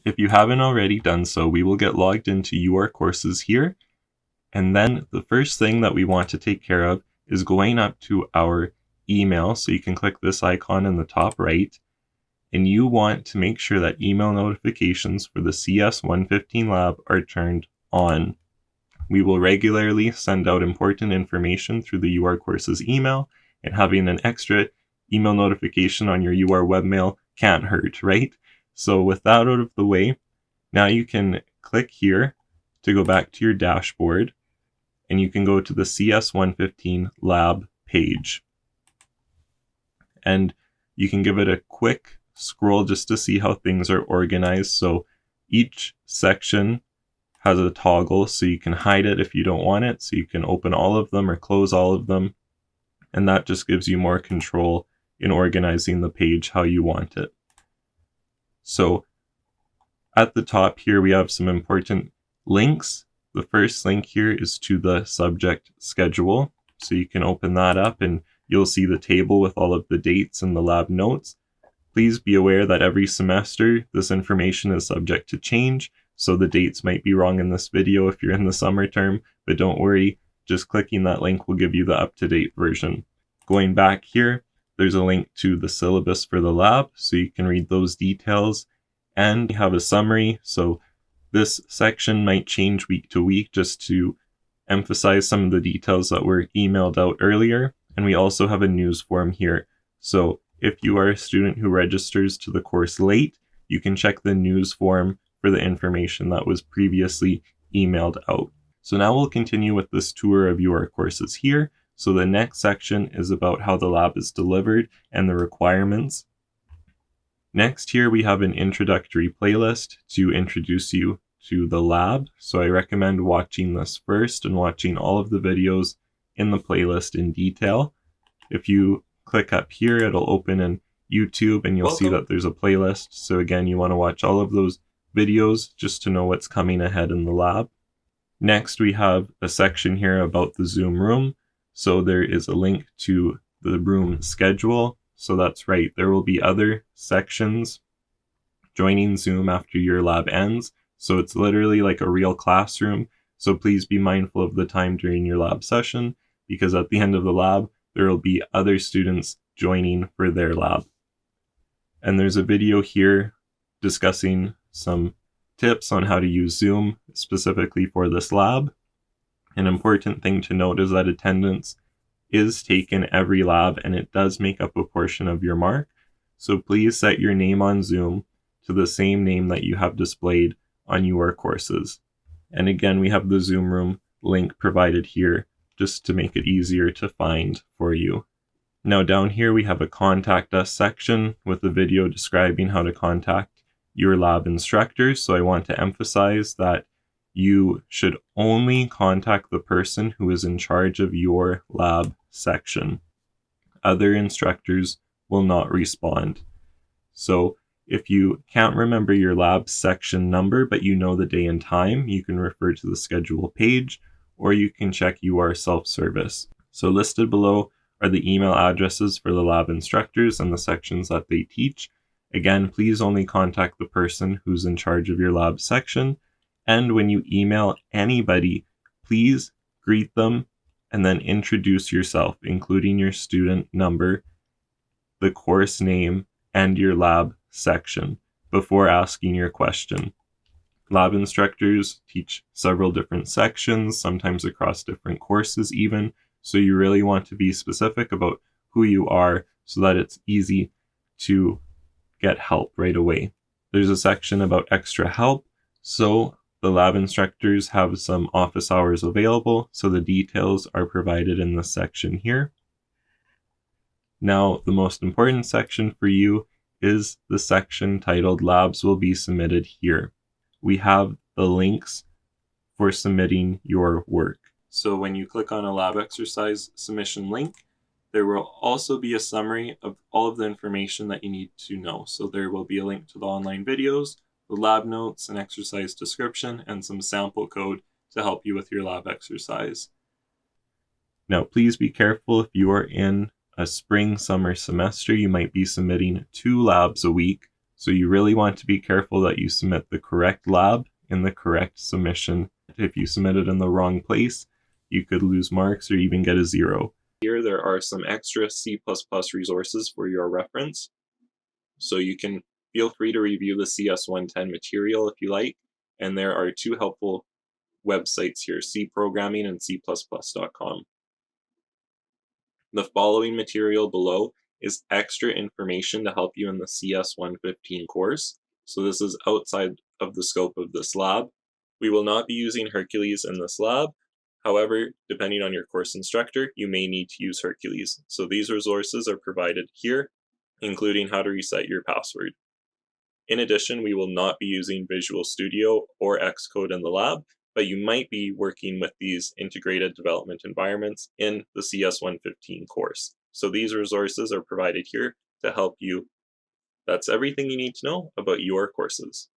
If you haven't already done so, we will get logged into UR Courses here. And then the first thing that we want to take care of is going up to our email. So you can click this icon in the top right. And you want to make sure that email notifications for the CS115 lab are turned on. We will regularly send out important information through the UR Courses email, and having an extra email notification on your UR webmail can't hurt, right? So with that out of the way, now you can click here to go back to your dashboard, and you can go to the CS115 lab page. And you can give it a quick scroll just to see how things are organized. So each section has a toggle, so you can hide it if you don't want it. So you can open all of them or close all of them. And that just gives you more control in organizing the page how you want it. So at the top here, we have some important links. The first link here is to the subject schedule. So you can open that up and you'll see the table with all of the dates and the lab notes. Please be aware that every semester, this information is subject to change. So the dates might be wrong in this video if you're in the summer term, but don't worry, just clicking that link will give you the up-to-date version. Going back here, there's a link to the syllabus for the lab, so you can read those details, and we have a summary. So this section might change week to week just to emphasize some of the details that were emailed out earlier. And we also have a news form here. So if you are a student who registers to the course late, you can check the news form for the information that was previously emailed out. So now we'll continue with this tour of UR Courses here. So the next section is about how the lab is delivered and the requirements. Next here we have an introductory playlist to introduce you to the lab. So I recommend watching this first and watching all of the videos in the playlist in detail. If you click up here, it'll open in YouTube and you'll see that there's a playlist. So again, you want to watch all of those videos just to know what's coming ahead in the lab. Next, we have a section here about the Zoom room. So there is a link to the room schedule. So that's right, there will be other sections joining Zoom after your lab ends. So it's literally like a real classroom. So please be mindful of the time during your lab session, because at the end of the lab, there will be other students joining for their lab. And there's a video here discussing some tips on how to use Zoom specifically for this lab. An important thing to note is that attendance is taken every lab and it does make up a portion of your mark. So please set your name on Zoom to the same name that you have displayed on UR Courses. And again, we have the Zoom room link provided here just to make it easier to find for you. Now down here we have a contact us section with a video describing how to contact your lab instructor. So I want to emphasize that you should only contact the person who is in charge of your lab section. Other instructors will not respond. So if you can't remember your lab section number, but you know the day and time, you can refer to the schedule page, or you can check UR self-service. So listed below are the email addresses for the lab instructors and the sections that they teach. Again, please only contact the person who's in charge of your lab section. And when you email anybody, please greet them and then introduce yourself, including your student number, the course name, and your lab section before asking your question. Lab instructors teach several different sections, sometimes across different courses even, so you really want to be specific about who you are so that it's easy to get help right away. There's a section about extra help, so the lab instructors have some office hours available, so the details are provided in this section here. Now, the most important section for you is the section titled Labs Will Be Submitted Here. We have the links for submitting your work. So when you click on a lab exercise submission link, there will also be a summary of all of the information that you need to know. So there will be a link to the online videos, the lab notes, an exercise description, and some sample code to help you with your lab exercise. Now, please be careful if you are in a spring-summer semester, you might be submitting 2 labs a week. So you really want to be careful that you submit the correct lab in the correct submission. If you submit it in the wrong place, you could lose marks or even get a 0. Here there are some extra C++ resources for your reference. So you can feel free to review the CS110 material if you like. And there are 2 helpful websites here, C Programming and C++.com. The following material below is extra information to help you in the CS115 course. So this is outside of the scope of this lab. We will not be using Hercules in this lab. However, depending on your course instructor, you may need to use Hercules. So these resources are provided here, including how to reset your password. In addition, we will not be using Visual Studio or Xcode in the lab, but you might be working with these integrated development environments in the CS115 course. So these resources are provided here to help you. That's everything you need to know about UR Courses.